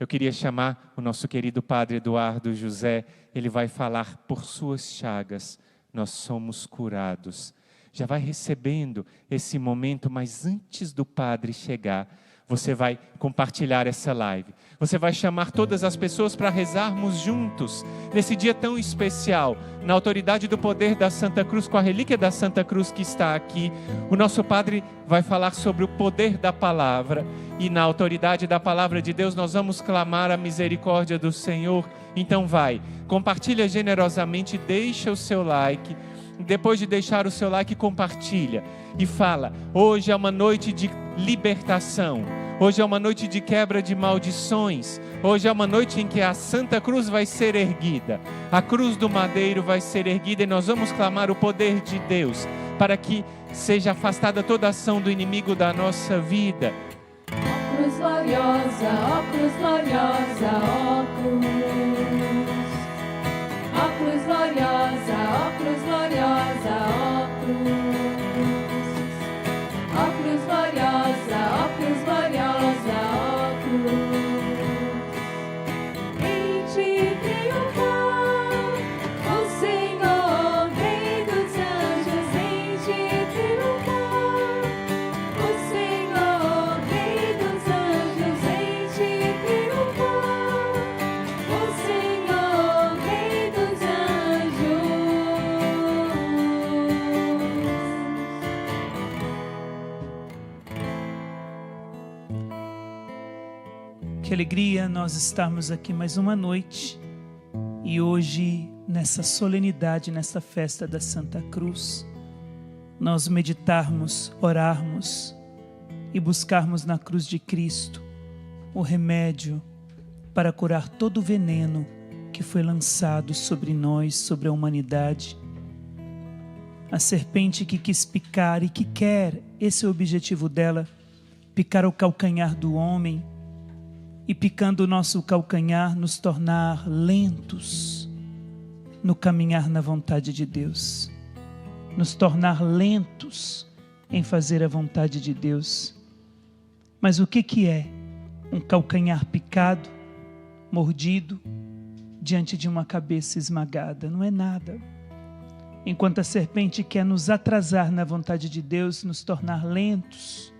Eu queria chamar o nosso querido Padre Eduardo José. Ele vai falar: por suas chagas nós somos curados. Já vai recebendo esse momento, mas antes do Padre chegar, você vai compartilhar essa live. Você vai chamar todas as pessoas para rezarmos juntos, nesse dia tão especial, na autoridade do poder da Santa Cruz, com a relíquia da Santa Cruz que está aqui. O nosso Padre vai falar sobre o poder da palavra, e na autoridade da palavra de Deus nós vamos clamar a misericórdia do Senhor. Então compartilha generosamente, deixa o seu like. Depois de deixar o seu like, compartilha e fala: hoje é uma noite de libertação, hoje é uma noite de quebra de maldições, hoje é uma noite em que a Santa Cruz vai ser erguida, a cruz do madeiro vai ser erguida, e nós vamos clamar o poder de Deus para que seja afastada toda ação do inimigo da nossa vida. Ó cruz gloriosa, ó cruz gloriosa, ó cruz. Ó cruz gloriosa, ó cruz gloriosa, ó cruz. Ó cruz gloriosa, ó cruz gloriosa, ó cruz. Em ti triunfar, o Senhor, Rei dos anjos, em ti triunfar. O Senhor, Rei dos anjos, em ti triunfar. O Senhor, Rei dos anjos. Que alegria nós estarmos aqui mais uma noite, e hoje, nessa solenidade, nessa festa da Santa Cruz, nós meditarmos, orarmos e buscarmos na cruz de Cristo o remédio para curar todo o veneno que foi lançado sobre nós, sobre a humanidade. A serpente que quis picar e que quer, esse é o objetivo dela, picar o calcanhar do homem, e picando o nosso calcanhar, nos tornar lentos no caminhar na vontade de Deus, nos tornar lentos em fazer a vontade de Deus. Mas o que é um calcanhar picado, mordido, diante de uma cabeça esmagada? Não é nada. Enquanto a serpente quer nos atrasar na vontade de Deus, nos tornar lentos,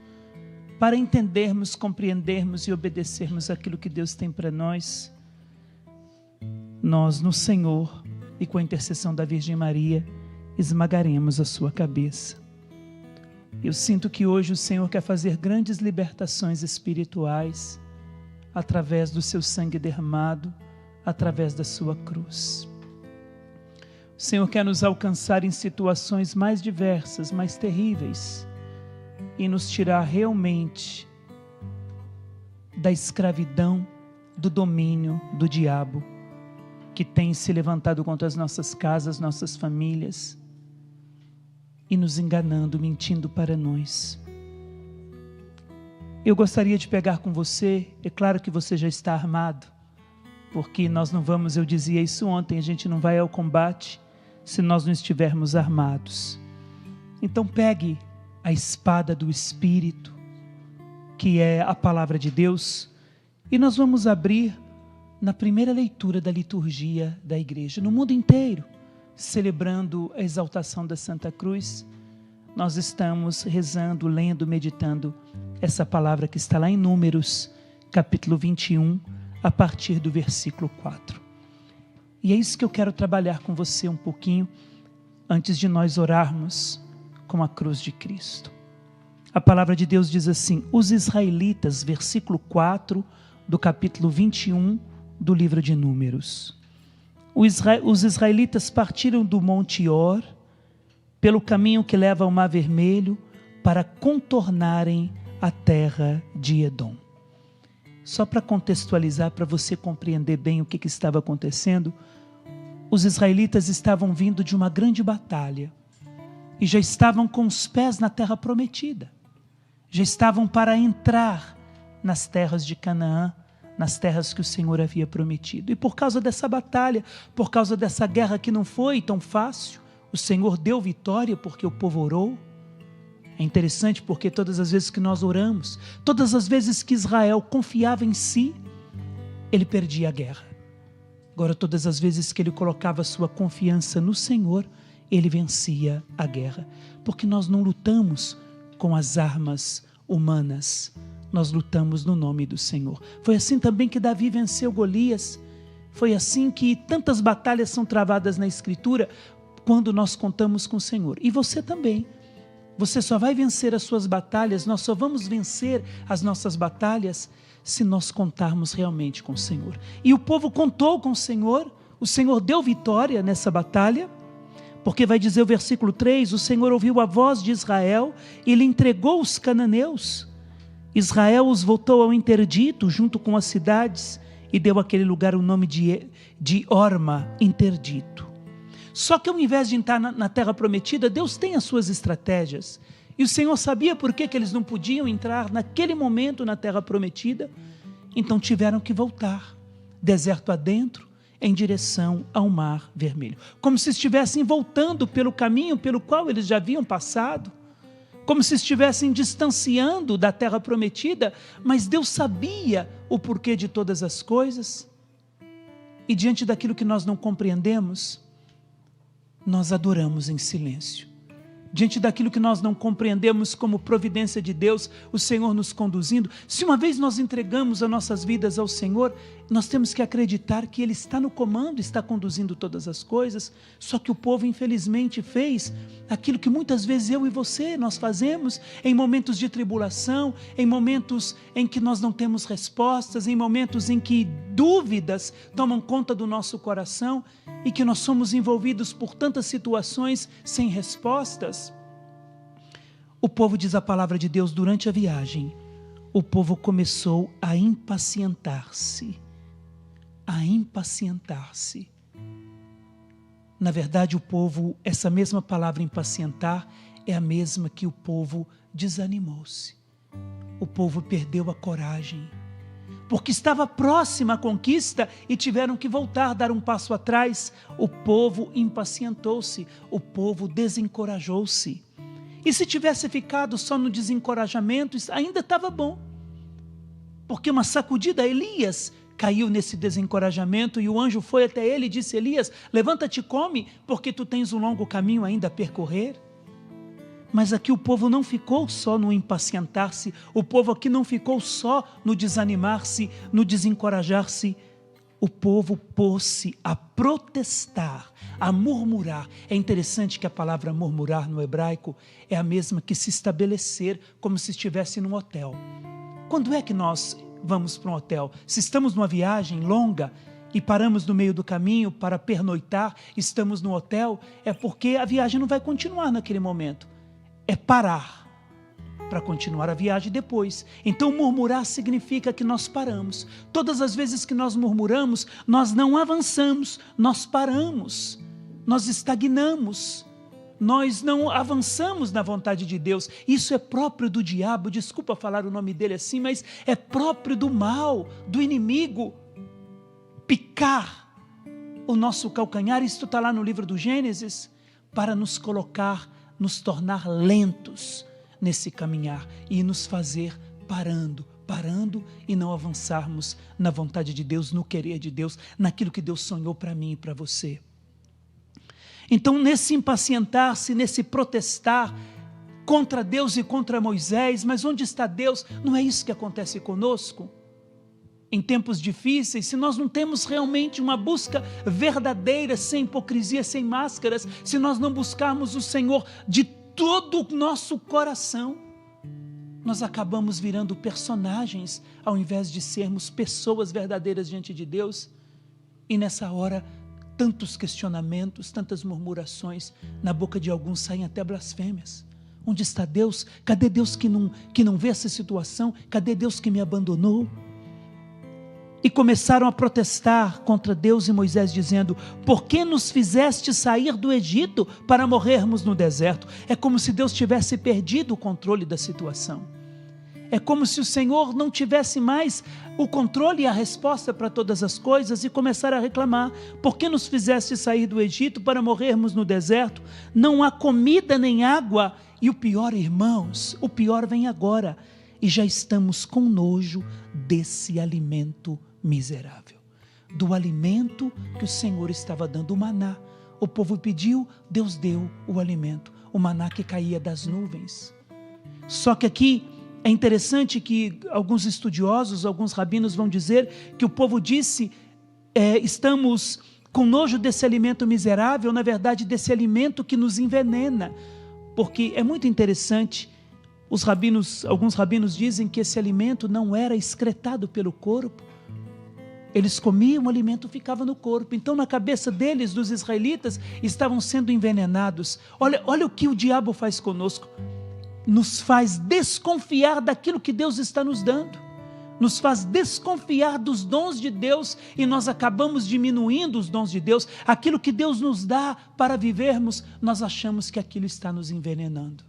para entendermos, compreendermos e obedecermos aquilo que Deus tem para nós, nós no Senhor e com a intercessão da Virgem Maria esmagaremos a sua cabeça. Eu sinto que hoje o Senhor quer fazer grandes libertações espirituais através do seu sangue derramado, através da sua cruz. O Senhor quer nos alcançar em situações mais diversas, mais terríveis, e nos tirar realmente da escravidão, do domínio do diabo, que tem se levantado contra as nossas casas, nossas famílias, e nos enganando, mentindo para nós. Eu gostaria de pegar com você, é claro que você já está armado, porque nós não vamos, eu dizia isso ontem, a gente não vai ao combate se nós não estivermos armados. Então pegue a espada do Espírito, que é a palavra de Deus, e nós vamos abrir na primeira leitura da liturgia da igreja, no mundo inteiro, celebrando a exaltação da Santa Cruz. Nós estamos rezando, lendo, meditando essa palavra que está lá em Números, capítulo 21, a partir do versículo 4. E é isso que eu quero trabalhar com você um pouquinho, antes de nós orarmos com a cruz de Cristo. A palavra de Deus diz assim: os israelitas, versículo 4 do capítulo 21 do livro de Números. Os israelitas partiram do Monte Or, pelo caminho que leva ao Mar Vermelho, para contornarem a terra de Edom. Só para contextualizar, para você compreender bem o que estava acontecendo, os israelitas estavam vindo de uma grande batalha, e já estavam com os pés na terra prometida, já estavam para entrar nas terras de Canaã, nas terras que o Senhor havia prometido. E por causa dessa batalha, por causa dessa guerra que não foi tão fácil, o Senhor deu vitória porque o povo orou. É interessante porque todas as vezes que nós oramos, todas as vezes que Israel confiava em si, ele perdia a guerra. Agora, todas as vezes que ele colocava sua confiança no Senhor, ele vencia a guerra. Porque nós não lutamos com as armas humanas, nós lutamos no nome do Senhor. Foi assim também que Davi venceu Golias. Foi assim que tantas batalhas são travadas na Escritura, quando nós contamos com o Senhor. E você também. Você só vai vencer as suas batalhas, nós só vamos vencer as nossas batalhas se nós contarmos realmente com o Senhor. E o povo contou com o Senhor deu vitória nessa batalha, porque vai dizer o versículo 3, o Senhor ouviu a voz de Israel e lhe entregou os cananeus. Israel os voltou ao interdito junto com as cidades e deu àquele lugar o nome de Horma, interdito. Só que ao invés de entrar na terra prometida, Deus tem as suas estratégias. E o Senhor sabia por que eles não podiam entrar naquele momento na terra prometida. Então tiveram que voltar, deserto adentro, em direção ao Mar Vermelho. Como se estivessem voltando pelo caminho pelo qual eles já haviam passado. Como se estivessem distanciando da terra prometida. Mas Deus sabia o porquê de todas as coisas. E diante daquilo que nós não compreendemos, nós adoramos em silêncio. Diante daquilo que nós não compreendemos como providência de Deus, o Senhor nos conduzindo. Se uma vez nós entregamos as nossas vidas ao Senhor, nós temos que acreditar que Ele está no comando, está conduzindo todas as coisas. Só que o povo infelizmente fez aquilo que muitas vezes eu e você nós fazemos em momentos de tribulação, em momentos em que nós não temos respostas, em momentos em que dúvidas tomam conta do nosso coração e que nós somos envolvidos por tantas situações sem respostas. O povo, diz a palavra de Deus, durante a viagem, o povo começou a impacientar-se. A impacientar-se. Na verdade, o povo, essa mesma palavra impacientar, é a mesma que o povo desanimou-se. O povo perdeu a coragem. Porque estava próxima a conquista e tiveram que voltar, dar um passo atrás. O povo impacientou-se, o povo desencorajou-se. E se tivesse ficado só no desencorajamento, ainda estava bom. Porque uma sacudida, Elias caiu nesse desencorajamento e o anjo foi até ele e disse: Elias, levanta-te e come, porque tu tens um longo caminho ainda a percorrer. Mas aqui o povo não ficou só no impacientar-se, o povo aqui não ficou só no desanimar-se, no desencorajar-se. O povo pôs-se a protestar, a murmurar. É interessante que a palavra murmurar no hebraico é a mesma que se estabelecer, como se estivesse num hotel. Quando é que nós vamos para um hotel? Se estamos numa viagem longa e paramos no meio do caminho para pernoitar, estamos no hotel, é porque a viagem não vai continuar naquele momento. É parar para continuar a viagem depois. Então murmurar significa que nós paramos. Todas as vezes que nós murmuramos, nós não avançamos, nós paramos, nós estagnamos, nós não avançamos na vontade de Deus. Isso é próprio do diabo, desculpa falar o nome dele assim, mas é próprio do mal, do inimigo, picar o nosso calcanhar. Isso está lá no livro do Gênesis, para nos colocar, nos tornar lentos nesse caminhar e nos fazer parando e não avançarmos na vontade de Deus, no querer de Deus, naquilo que Deus sonhou para mim e para você. Então, nesse impacientar-se, nesse protestar contra Deus e contra Moisés, mas onde está Deus? Não é isso que acontece conosco? Em tempos difíceis, se nós não temos realmente uma busca verdadeira, sem hipocrisia, sem máscaras, se nós não buscarmos o Senhor de todo o nosso coração, nós acabamos virando personagens, ao invés de sermos pessoas verdadeiras diante de Deus. E nessa hora, tantos questionamentos, tantas murmurações, na boca de alguns saem até blasfêmias. Onde está Deus? Cadê Deus que não vê essa situação? Cadê Deus que me abandonou? E começaram a protestar contra Deus e Moisés, dizendo: por que nos fizeste sair do Egito para morrermos no deserto? É como se Deus tivesse perdido o controle da situação. É como se o Senhor não tivesse mais o controle e a resposta para todas as coisas e começar a reclamar: por que nos fizeste sair do Egito para morrermos no deserto? Não há comida nem água. E o pior, irmãos, o pior vem agora. E já estamos com nojo desse alimento miserável. Do alimento que o Senhor estava dando, o maná. O povo pediu, Deus deu o alimento, o maná que caía das nuvens. Só que aqui é interessante que alguns estudiosos, alguns rabinos vão dizer que o povo disse, estamos com nojo desse alimento miserável, na verdade desse alimento que nos envenena, porque é muito interessante, alguns rabinos dizem que esse alimento não era excretado pelo corpo, eles comiam, o alimento ficava no corpo. Então na cabeça deles, dos israelitas, estavam sendo envenenados. Olha o que o diabo faz conosco, nos faz desconfiar daquilo que Deus está nos dando, nos faz desconfiar dos dons de Deus, e nós acabamos diminuindo os dons de Deus. Aquilo que Deus nos dá para vivermos, nós achamos que aquilo está nos envenenando,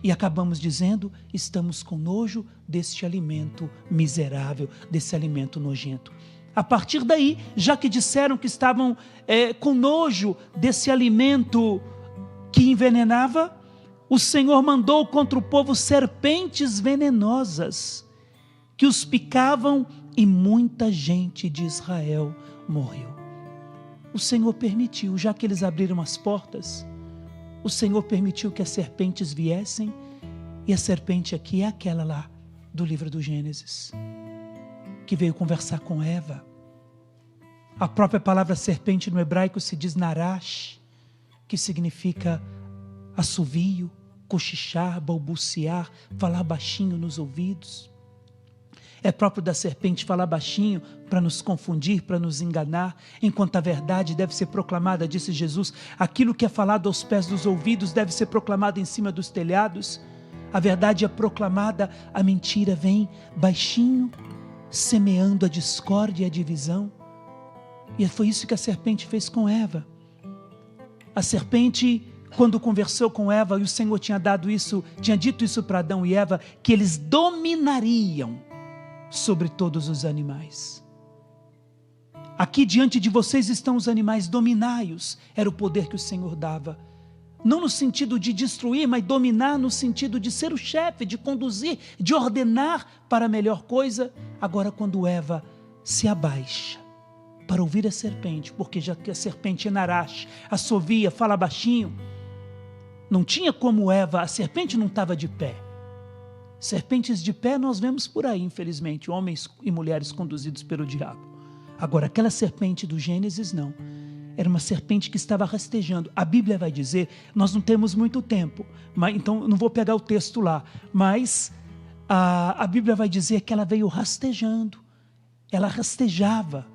e acabamos dizendo, estamos com nojo deste alimento miserável, desse alimento nojento. A partir daí, já que disseram que estavam com nojo desse alimento que envenenava, o Senhor mandou contra o povo serpentes venenosas, que os picavam, e muita gente de Israel morreu. O Senhor permitiu, já que eles abriram as portas, o Senhor permitiu que as serpentes viessem, e a serpente aqui é aquela lá do livro do Gênesis, que veio conversar com Eva. A própria palavra serpente no hebraico se diz narash, que significa assovio, cochichar, balbuciar, falar baixinho nos ouvidos. É próprio da serpente falar baixinho para nos confundir, para nos enganar, enquanto a verdade deve ser proclamada, disse Jesus. Aquilo que é falado aos pés dos ouvidos deve ser proclamado em cima dos telhados. A verdade é proclamada, a mentira vem baixinho, semeando a discórdia e a divisão. E foi isso que a serpente fez com Eva. A serpente, quando conversou com Eva, e o Senhor tinha dito isso para Adão e Eva, que eles dominariam sobre todos os animais. Aqui diante de vocês estão os animais, dominai-os. Era o poder que o Senhor dava. Não no sentido de destruir, mas dominar no sentido de ser o chefe, de conduzir, de ordenar para a melhor coisa. Agora, quando Eva se abaixa para ouvir a serpente, porque já que a serpente é narash, assovia, fala baixinho, não tinha como Eva, a serpente não estava de pé. Serpentes de pé nós vemos por aí, infelizmente, homens e mulheres conduzidos pelo diabo. Agora, aquela serpente do Gênesis, não. Era uma serpente que estava rastejando. A Bíblia vai dizer, nós não temos muito tempo, então não vou pegar o texto lá, mas a Bíblia vai dizer que ela veio rastejando, ela rastejava,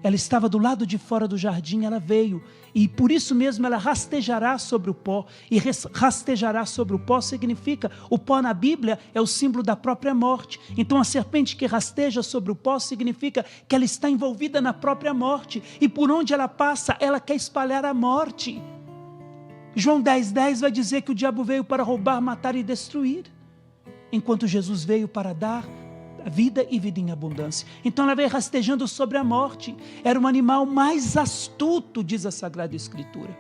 ela estava do lado de fora do jardim, ela veio, e por isso mesmo ela rastejará sobre o pó, e rastejará sobre o pó significa, o pó na Bíblia é o símbolo da própria morte. Então a serpente que rasteja sobre o pó significa que ela está envolvida na própria morte, e por onde ela passa, ela quer espalhar a morte. João 10:10 vai dizer que o diabo veio para roubar, matar e destruir, enquanto Jesus veio para dar vida e vida em abundância. Então ela veio rastejando sobre a morte. Era um animal mais astuto, diz a Sagrada Escritura.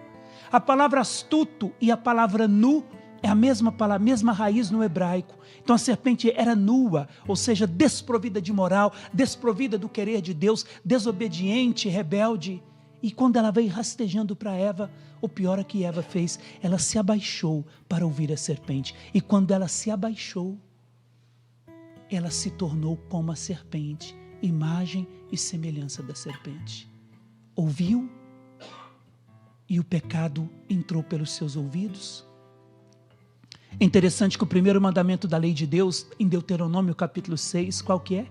A palavra astuto e a palavra nu é a mesma palavra, mesma raiz no hebraico. Então a serpente era nua, ou seja, desprovida de moral, desprovida do querer de Deus, desobediente, rebelde. E quando ela veio rastejando para Eva, o pior é que Eva fez, ela se abaixou para ouvir a serpente. E quando ela se abaixou, ela se tornou como a serpente, imagem e semelhança da serpente. Ouviu e o pecado entrou pelos seus ouvidos. É interessante que o primeiro mandamento da lei de Deus, em Deuteronômio capítulo 6, qual que é?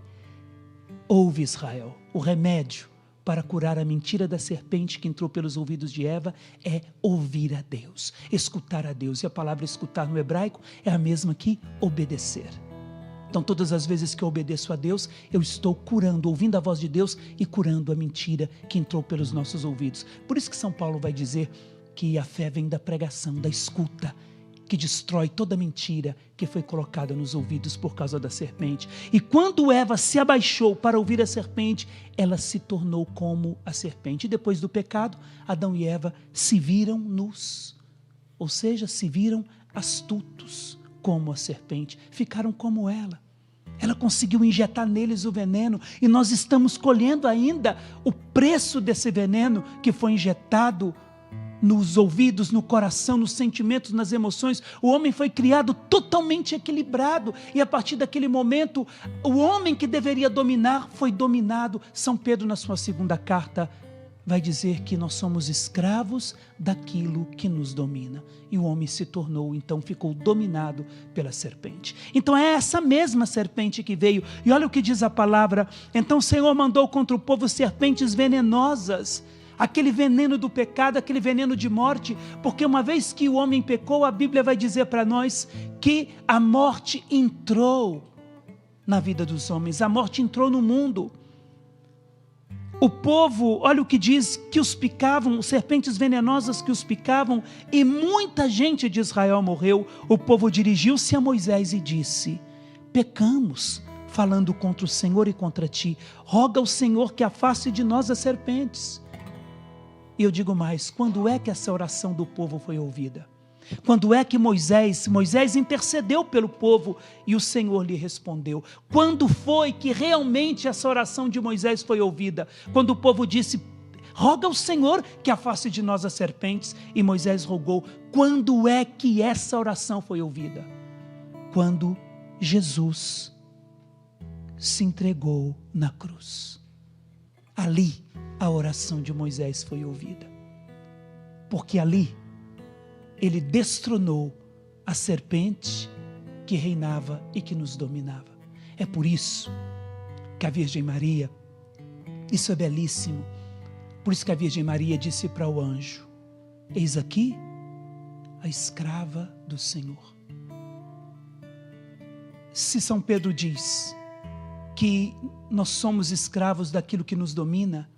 Ouve, Israel, o remédio para curar a mentira da serpente que entrou pelos ouvidos de Eva é ouvir a Deus, escutar a Deus. E a palavra escutar no hebraico é a mesma que obedecer. Então todas as vezes que eu obedeço a Deus, eu estou curando, ouvindo a voz de Deus e curando a mentira que entrou pelos nossos ouvidos. Por isso que São Paulo vai dizer que a fé vem da pregação, da escuta, que destrói toda mentira que foi colocada nos ouvidos por causa da serpente. E quando Eva se abaixou para ouvir a serpente, ela se tornou como a serpente. E depois do pecado, Adão e Eva se viram nus, ou seja, se viram astutos como a serpente, ficaram como ela. Ela conseguiu injetar neles o veneno, e nós estamos colhendo ainda o preço desse veneno que foi injetado nos ouvidos, no coração, nos sentimentos, nas emoções. O homem foi criado totalmente equilibrado, e a partir daquele momento, o homem que deveria dominar foi dominado. São Pedro, na sua segunda carta, vai dizer que nós somos escravos daquilo que nos domina. E o homem se tornou, então ficou dominado pela serpente. Então é essa mesma serpente que veio. E olha o que diz a palavra: então o Senhor mandou contra o povo serpentes venenosas, aquele veneno do pecado, aquele veneno de morte, porque uma vez que o homem pecou, a Bíblia vai dizer para nós que a morte entrou na vida dos homens, a morte entrou no mundo. O povo, olha o que diz, que os picavam, serpentes venenosas que os picavam, e muita gente de Israel morreu. O povo dirigiu-se a Moisés e disse: pecamos, falando contra o Senhor e contra ti. Roga ao Senhor que afaste de nós as serpentes. E eu digo mais: quando é que essa oração do povo foi ouvida? Quando é que Moisés intercedeu pelo povo e o Senhor lhe respondeu? Quando foi que realmente essa oração de Moisés foi ouvida? Quando o povo disse: roga ao Senhor que afaste de nós as serpentes, e Moisés rogou. Quando é que essa oração foi ouvida? Quando Jesus se entregou na cruz. Ali a oração de Moisés foi ouvida, porque ali ele destronou a serpente que reinava e que nos dominava. É por isso que a Virgem Maria, isso é belíssimo, por isso que a Virgem Maria disse para o anjo: eis aqui a escrava do Senhor. Se São Pedro diz que nós somos escravos daquilo que nos domina,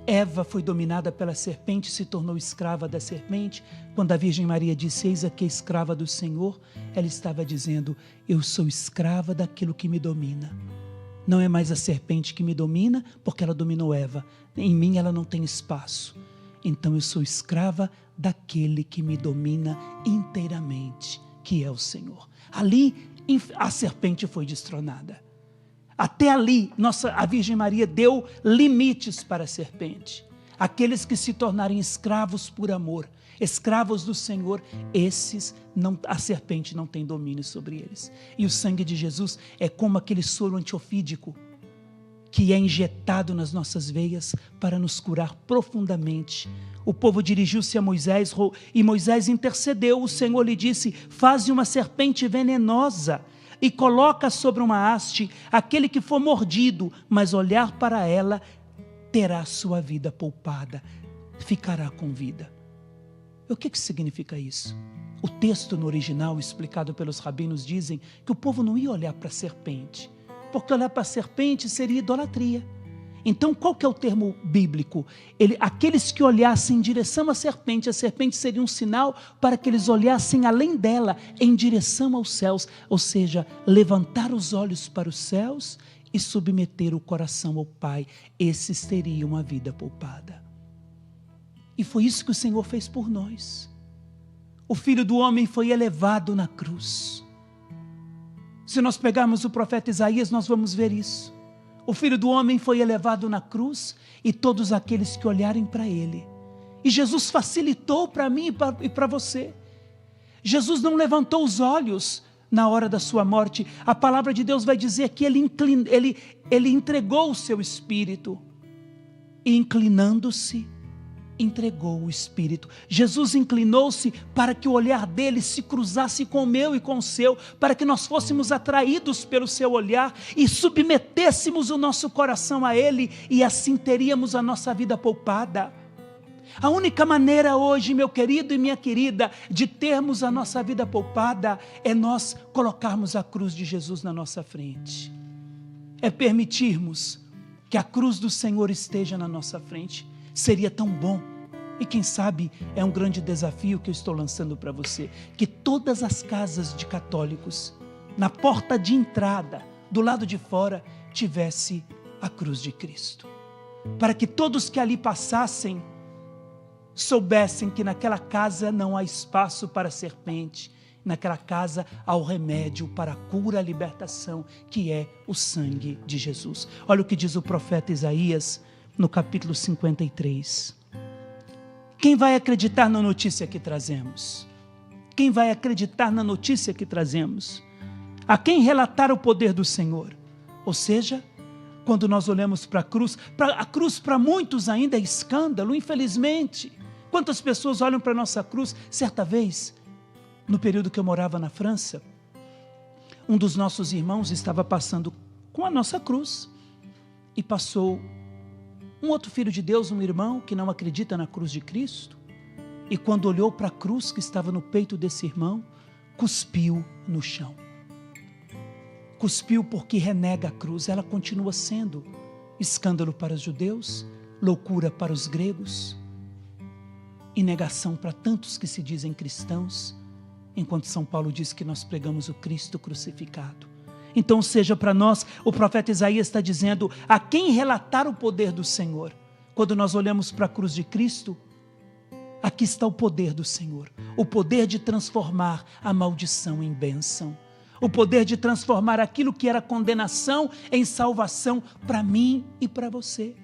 Eva foi dominada pela serpente, se tornou escrava da serpente. Quando a Virgem Maria disse: eis aqui a escrava do Senhor, ela estava dizendo: eu sou escrava daquilo que me domina. Não é mais a serpente que me domina, porque ela dominou Eva. Em mim ela não tem espaço. Então eu sou escrava daquele que me domina inteiramente, que é o Senhor. Ali a serpente foi destronada. Até ali, a Virgem Maria deu limites para a serpente. Aqueles que se tornarem escravos por amor, escravos do Senhor, esses, a serpente não tem domínio sobre eles. E o sangue de Jesus é como aquele soro antiofídico que é injetado nas nossas veias para nos curar profundamente. O povo dirigiu-se a Moisés e Moisés intercedeu. O Senhor lhe disse: faze uma serpente venenosa e coloca sobre uma haste aquele que for mordido, mas olhar para ela, terá sua vida poupada, ficará com vida. O que significa isso? O texto no original, explicado pelos rabinos, dizem que o povo não ia olhar para a serpente, porque olhar para a serpente seria idolatria. Então, qual que é o termo bíblico? Aqueles que olhassem em direção à serpente, a serpente seria um sinal para que eles olhassem além dela, em direção aos céus, ou seja, levantar os olhos para os céus e submeter o coração ao Pai. Esses teriam uma vida poupada. E foi isso que o Senhor fez por nós. O Filho do Homem foi elevado na cruz. Se nós pegarmos o profeta Isaías, nós vamos ver isso. O Filho do Homem foi elevado na cruz, e todos aqueles que olharem para Ele. E Jesus facilitou para mim e para você. Jesus não levantou os olhos na hora da sua morte. A palavra de Deus vai dizer que Ele entregou o seu Espírito. E inclinando-se, entregou o Espírito. Jesus inclinou-se para que o olhar dele se cruzasse com o meu e com o seu, para que nós fôssemos atraídos pelo seu olhar e submetêssemos o nosso coração a ele, e assim teríamos a nossa vida poupada. A única maneira hoje, meu querido e minha querida, de termos a nossa vida poupada é nós colocarmos a cruz de Jesus na nossa frente, é permitirmos que a cruz do Senhor esteja na nossa frente. Seria tão bom, e quem sabe é um grande desafio que eu estou lançando para você, que todas as casas de católicos, na porta de entrada, do lado de fora, tivesse a cruz de Cristo, para que todos que ali passassem soubessem que naquela casa não há espaço para serpente, Naquela casa há o remédio para a cura, a libertação, que é o sangue de Jesus. Olha o que diz o profeta Isaías no capítulo 53. Quem vai acreditar na notícia que trazemos? Quem vai acreditar na notícia que trazemos? A quem relatar o poder do Senhor? Ou seja, quando nós olhamos para a cruz para muitos ainda é escândalo, infelizmente. Quantas pessoas olham para a nossa cruz? Certa vez, no período que eu morava na França, um dos nossos irmãos estava passando com a nossa cruz e passou um outro filho de Deus, um irmão que não acredita na cruz de Cristo, e quando olhou para a cruz que estava no peito desse irmão, cuspiu no chão. Cuspiu porque renega a cruz. Ela continua sendo escândalo para os judeus, loucura para os gregos e negação para tantos que se dizem cristãos, enquanto São Paulo diz que nós pregamos o Cristo crucificado. Então, seja para nós, o profeta Isaías está dizendo, a quem relatar o poder do Senhor? Quando nós olhamos para a cruz de Cristo, aqui está o poder do Senhor, o poder de transformar a maldição em bênção, o poder de transformar aquilo que era condenação em salvação para mim e para você.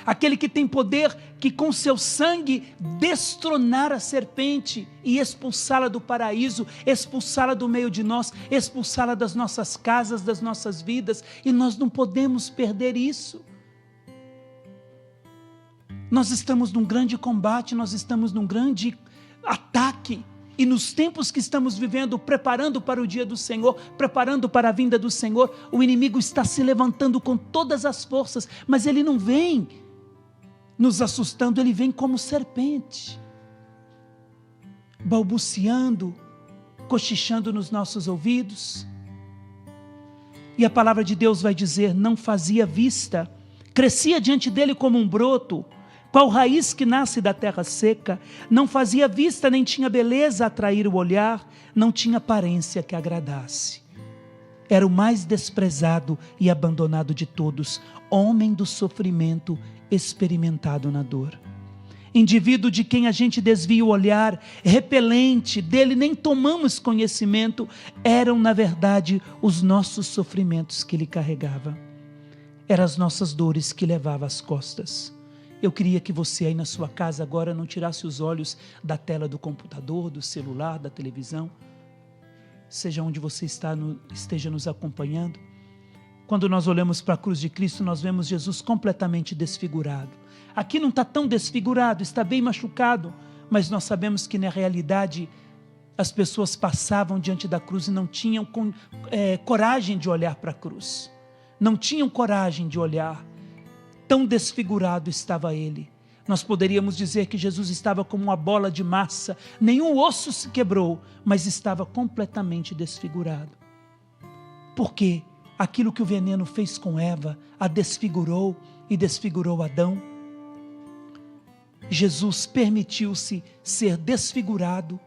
Aquele que tem poder que com seu sangue destronar a serpente e expulsá-la do paraíso, expulsá-la do meio de nós, expulsá-la das nossas casas, das nossas vidas, e nós não podemos perder isso. Nós estamos num grande combate, nós estamos num grande ataque, e nos tempos que estamos vivendo, preparando para o dia do Senhor, preparando para a vinda do Senhor, o inimigo está se levantando com todas as forças, mas ele não vem nos assustando, ele vem como serpente, balbuciando, cochichando nos nossos ouvidos. E a palavra de Deus vai dizer, não fazia vista, crescia diante dele como um broto, qual raiz que nasce da terra seca, não fazia vista nem tinha beleza a atrair o olhar, não tinha aparência que agradasse. Era o mais desprezado e abandonado de todos, homem do sofrimento, experimentado na dor. Indivíduo de quem a gente desvia o olhar, repelente, dele nem tomamos conhecimento, eram na verdade os nossos sofrimentos que ele carregava. Eram as nossas dores que levava às costas. Eu queria que você aí na sua casa agora não tirasse os olhos da tela do computador, do celular, da televisão, seja onde você esteja nos acompanhando. Quando nós olhamos para a cruz de Cristo, nós vemos Jesus completamente desfigurado. Aqui não está tão desfigurado, está bem machucado, mas nós sabemos que na realidade as pessoas passavam diante da cruz e não tinham coragem de olhar para a cruz. Não tinham coragem de olhar. Tão desfigurado estava ele. Nós poderíamos dizer que Jesus estava como uma bola de massa, nenhum osso se quebrou, mas estava completamente desfigurado. Por quê? Aquilo que o veneno fez com Eva, a desfigurou e desfigurou Adão. Jesus permitiu-se ser desfigurado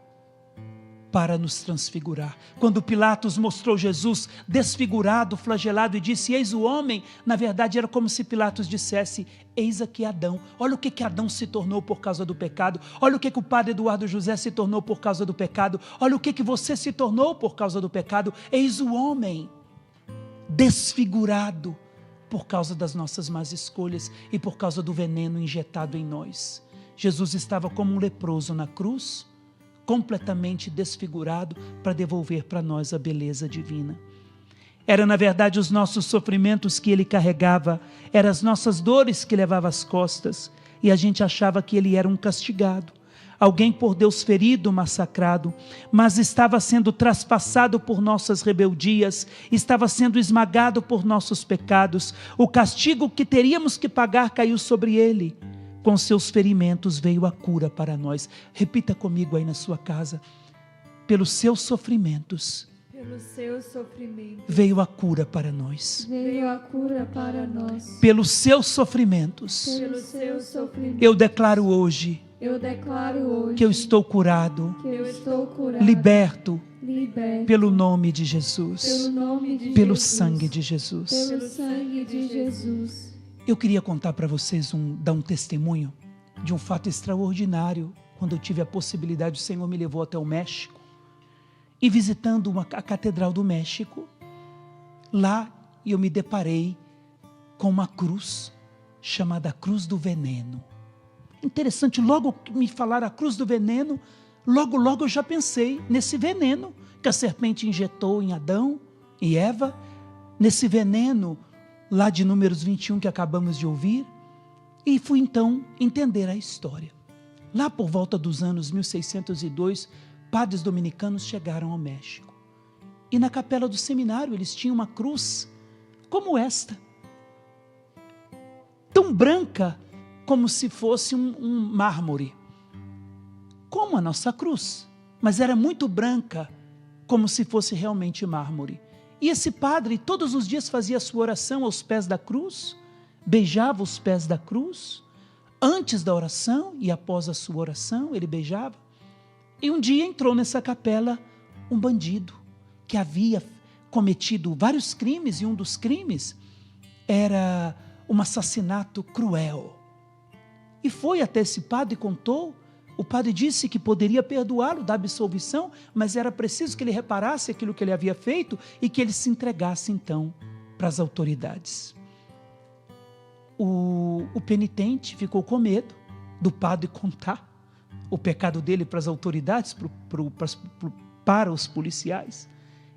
para nos transfigurar. Quando Pilatos mostrou Jesus desfigurado, flagelado e disse, eis o homem, na verdade era como se Pilatos dissesse, eis aqui Adão. Olha o que Adão se tornou por causa do pecado. Olha o que o padre Eduardo José se tornou por causa do pecado. Olha o que você se tornou por causa do pecado. Eis o homem desfigurado por causa das nossas más escolhas e por causa do veneno injetado em nós. Jesus estava como um leproso na cruz, completamente desfigurado para devolver para nós a beleza divina. Era na verdade os nossos sofrimentos que ele carregava, eram as nossas dores que levava às costas, e a gente achava que ele era um castigado, alguém por Deus ferido, massacrado, mas estava sendo traspassado por nossas rebeldias, estava sendo esmagado por nossos pecados, o castigo que teríamos que pagar caiu sobre ele. Com seus ferimentos veio a cura para nós. Repita comigo aí na sua casa. Pelos seus sofrimentos, veio a cura para nós. Veio a cura para nós. Pelos seus sofrimentos, eu declaro hoje que eu estou curado, liberto, pelo nome de Jesus, pelo sangue de Jesus. Eu queria contar para vocês, dar um testemunho de um fato extraordinário. Quando eu tive a possibilidade, o Senhor me levou até o México e visitando a Catedral do México, lá eu me deparei com uma cruz chamada Cruz do Veneno. Interessante, logo que me falaram a Cruz do Veneno, logo eu já pensei nesse veneno que a serpente injetou em Adão e Eva, nesse veneno lá de Números 21 que acabamos de ouvir, e fui então entender a história. Lá por volta dos anos 1602, padres dominicanos chegaram ao México. E na capela do seminário eles tinham uma cruz como esta, tão branca como se fosse um mármore, como a nossa cruz, mas era muito branca, como se fosse realmente mármore. E esse padre todos os dias fazia a sua oração aos pés da cruz, beijava os pés da cruz, antes da oração e após a sua oração ele beijava. E um dia entrou nessa capela um bandido que havia cometido vários crimes, e um dos crimes era um assassinato cruel. E foi até esse padre e contou. O padre disse que poderia perdoá-lo, dar absolvição, mas era preciso que ele reparasse aquilo que ele havia feito e que ele se entregasse então para as autoridades. O penitente ficou com medo do padre contar o pecado dele para as autoridades, para os policiais,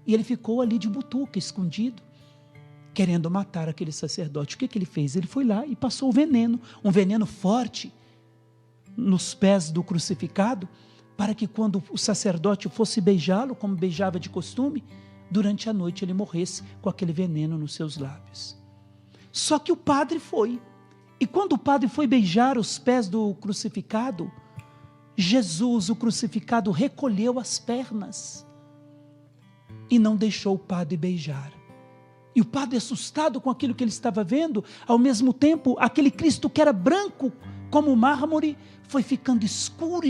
e ele ficou ali de butuca, escondido, querendo matar aquele sacerdote. O que ele fez? Ele foi lá e passou o veneno, um veneno forte, nos pés do crucificado, para que quando o sacerdote fosse beijá-lo, como beijava de costume, durante a noite ele morresse com aquele veneno nos seus lábios. Só que o padre foi, e quando o padre foi beijar os pés do crucificado, Jesus, o crucificado, recolheu as pernas e não deixou o padre beijar. E o padre, assustado com aquilo que ele estava vendo, ao mesmo tempo, aquele Cristo que era branco como mármore, foi ficando escuro,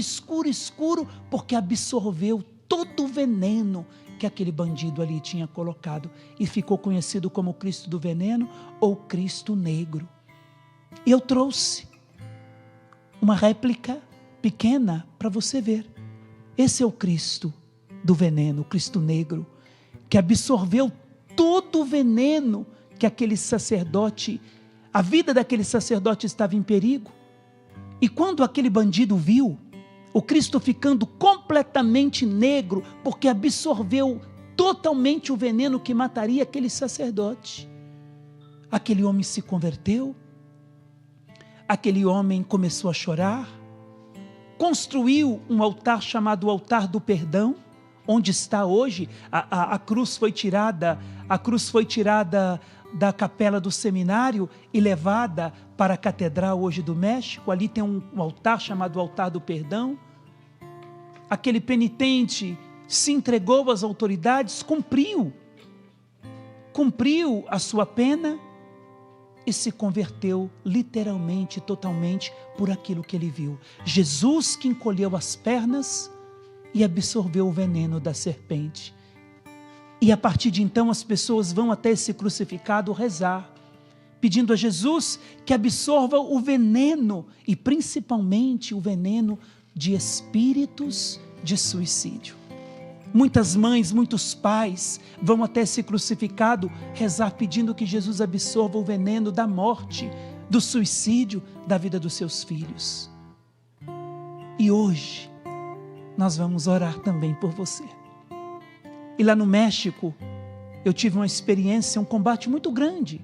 porque absorveu todo o veneno que aquele bandido ali tinha colocado, e ficou conhecido como Cristo do Veneno ou Cristo Negro. E eu trouxe uma réplica pequena para você ver. Esse é o Cristo do Veneno, o Cristo Negro, que absorveu todo o veneno que aquele sacerdote, a vida daquele sacerdote estava em perigo. E quando aquele bandido viu o Cristo ficando completamente negro, porque absorveu totalmente o veneno que mataria aquele sacerdote, aquele homem se converteu, aquele homem começou a chorar, construiu um altar chamado Altar do Perdão, onde está hoje. A cruz foi tirada da capela do seminário e levada para a Catedral hoje do México. Ali tem um altar chamado Altar do Perdão. Aquele penitente se entregou às autoridades, cumpriu a sua pena e se converteu literalmente, totalmente, por aquilo que ele viu. Jesus que encolheu as pernas e absorveu o veneno da serpente. E a partir de então as pessoas vão até esse crucificado rezar, pedindo a Jesus que absorva o veneno, e principalmente o veneno de espíritos de suicídio. Muitas mães, muitos pais vão até esse crucificado rezar, pedindo que Jesus absorva o veneno da morte, do suicídio, da vida dos seus filhos. E hoje nós vamos orar também por você. E lá no México, eu tive uma experiência, um combate muito grande.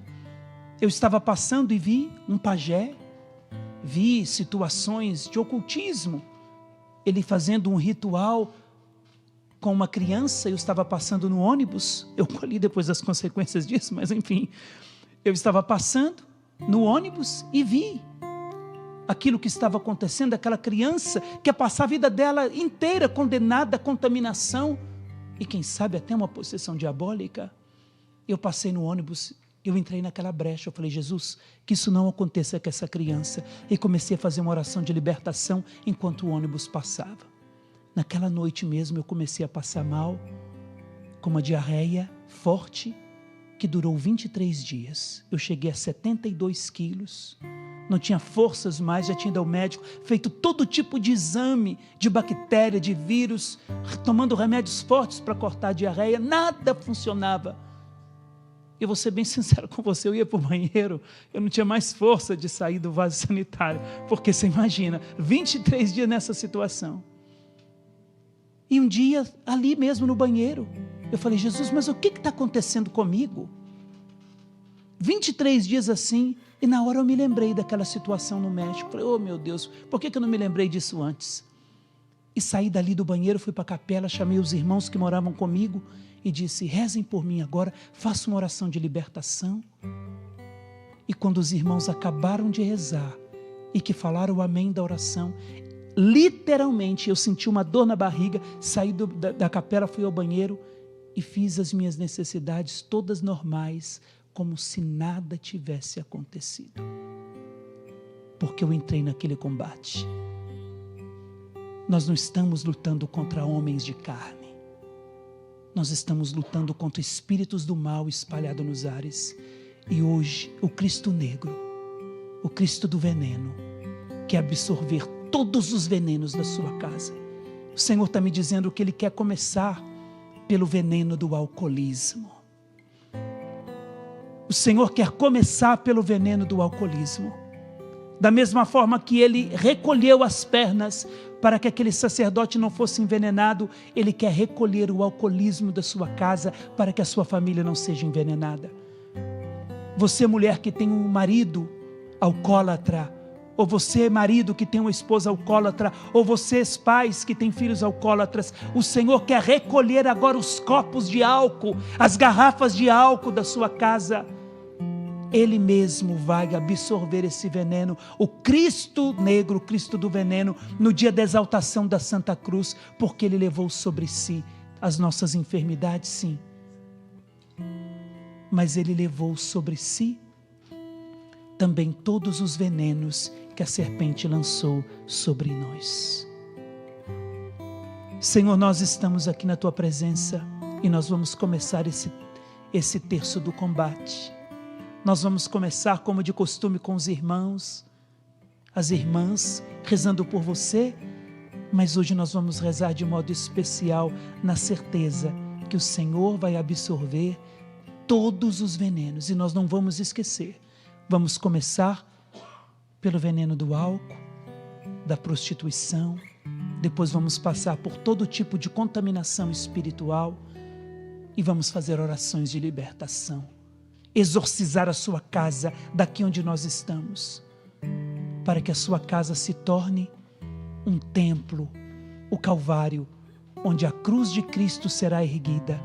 Eu estava passando e vi um pajé, vi situações de ocultismo, ele fazendo um ritual com uma criança. Eu estava passando no ônibus, eu colhi depois as consequências disso, mas enfim, eu estava passando no ônibus e vi aquilo que estava acontecendo, aquela criança que ia passar a vida dela inteira condenada à contaminação e quem sabe até uma possessão diabólica. Eu passei no ônibus, eu entrei naquela brecha, eu falei: Jesus, que isso não aconteça com essa criança, e comecei a fazer uma oração de libertação enquanto o ônibus passava. Naquela noite mesmo eu comecei a passar mal, com uma diarreia forte, que durou 23 dias. Eu cheguei a 72 quilos, não tinha forças mais, já tinha ido ao médico, feito todo tipo de exame de bactéria, de vírus, tomando remédios fortes para cortar a diarreia, nada funcionava. Eu vou ser bem sincero com você, eu ia para o banheiro, eu não tinha mais força de sair do vaso sanitário, porque você imagina, 23 dias nessa situação. E um dia, ali mesmo no banheiro, eu falei, Jesus, mas o que está acontecendo comigo? 23 dias assim, e na hora eu me lembrei daquela situação no México. Falei, oh meu Deus, por que eu não me lembrei disso antes? E saí dali do banheiro, fui para a capela, chamei os irmãos que moravam comigo e disse, rezem por mim agora, faça uma oração de libertação. E quando os irmãos acabaram de rezar e que falaram o amém da oração, literalmente eu senti uma dor na barriga, saí da capela, fui ao banheiro e fiz as minhas necessidades todas normais, como se nada tivesse acontecido. Porque eu entrei naquele combate. Nós não estamos lutando contra homens de carne. Nós estamos lutando contra espíritos do mal espalhados nos ares. E hoje, o Cristo negro, o Cristo do veneno, quer absorver todos os venenos da sua casa. O Senhor está me dizendo que Ele quer começar pelo veneno do alcoolismo. O Senhor quer começar pelo veneno do alcoolismo. Da mesma forma que Ele recolheu as pernas para que aquele sacerdote não fosse envenenado, Ele quer recolher o alcoolismo da sua casa para que a sua família não seja envenenada. Você, mulher que tem um marido alcoólatra, ou você, marido que tem uma esposa alcoólatra, ou vocês, pais que têm filhos alcoólatras, o Senhor quer recolher agora os copos de álcool, as garrafas de álcool da sua casa. Ele mesmo vai absorver esse veneno, o Cristo negro, o Cristo do veneno, no dia da exaltação da Santa Cruz, porque Ele levou sobre si as nossas enfermidades, sim, mas Ele levou sobre si também todos os venenos que a serpente lançou sobre nós. Senhor, nós estamos aqui na Tua presença e nós vamos começar esse terço do combate. Nós vamos começar, como de costume, com os irmãos, as irmãs, rezando por você, mas hoje nós vamos rezar de modo especial, na certeza que o Senhor vai absorver todos os venenos, e nós não vamos esquecer. Vamos começar pelo veneno do álcool, da prostituição, depois vamos passar por todo tipo de contaminação espiritual e vamos fazer orações de libertação. Exorcizar a sua casa daqui onde nós estamos, para que a sua casa se torne um templo, o Calvário, onde a cruz de Cristo será erguida,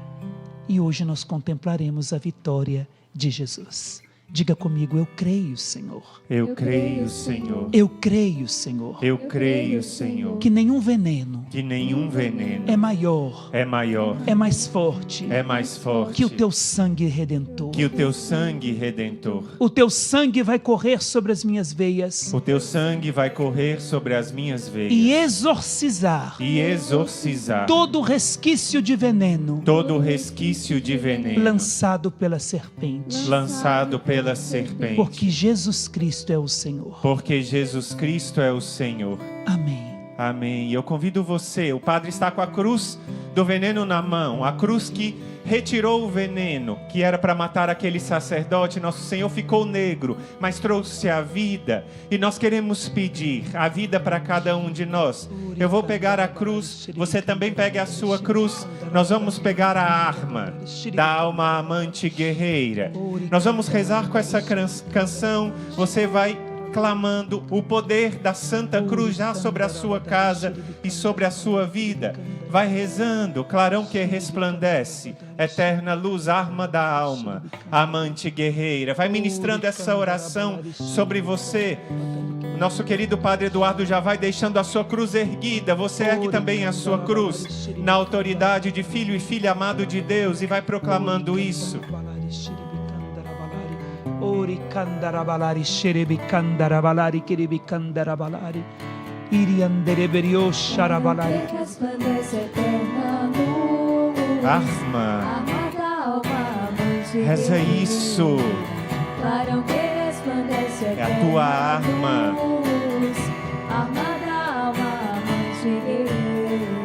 e hoje nós contemplaremos a vitória de Jesus. Diga comigo, eu creio, Senhor. Eu creio, Senhor. Eu creio, Senhor. Eu creio, Senhor. Que nenhum veneno é maior, é mais forte, que o Teu sangue redentor. Que o Teu sangue redentor. O Teu sangue vai correr sobre as minhas veias. O Teu sangue vai correr sobre as minhas veias. E exorcizar todo resquício de veneno. Lançado pela serpente. Porque Jesus Cristo é o Senhor. Amém. Amém. Eu convido você, o padre está com a cruz do veneno na mão, a cruz que retirou o veneno, que era para matar aquele sacerdote. Nosso Senhor ficou negro, mas trouxe a vida, e nós queremos pedir a vida para cada um de nós. Eu vou pegar a cruz, você também pegue a sua cruz. Nós vamos pegar a arma da alma amante guerreira. Nós vamos rezar com essa canção. Você vai clamando o poder da Santa Cruz já sobre a sua casa e sobre a sua vida. Vai rezando, clarão que resplandece, eterna luz, arma da alma, amante guerreira. Vai ministrando essa oração sobre você. Nosso querido Padre Eduardo já vai deixando a sua cruz erguida. Você ergue também a sua cruz na autoridade de filho e filha amado de Deus e vai proclamando isso. Ori candarabalari, xerebi candarabalari, queribi candarabalari, iri andereberio xarabalari. Arma, reza isso. Clarão que resplandece É a tua arma. Arma da alma, amante guerreiro.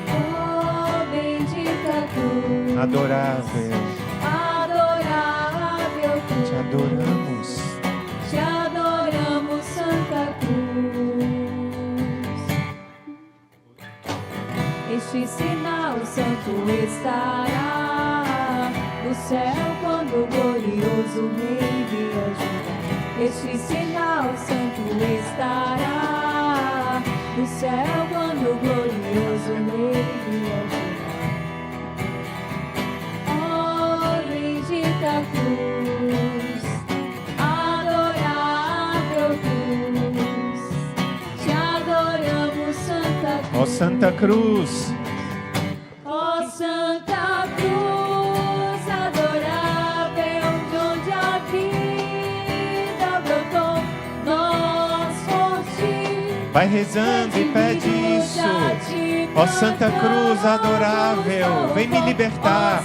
Oh, bendita cruz. Adorável. Adorável cruz. Te adoramos. Te adoramos, Santa Cruz. Este sinal santo estará no céu quando o glorioso Rei vier julgar. Este sinal santo estará no céu quando o glorioso Rei vier julgar. Oh, bendita cruz, adorável cruz, te adoramos, Santa Cruz. Ó Santa Cruz, Ó Santa Cruz, adorável, de onde a vida brotou, nós fonte. vai rezando e pede isso. Ó Santa Cruz adorável, vem me libertar.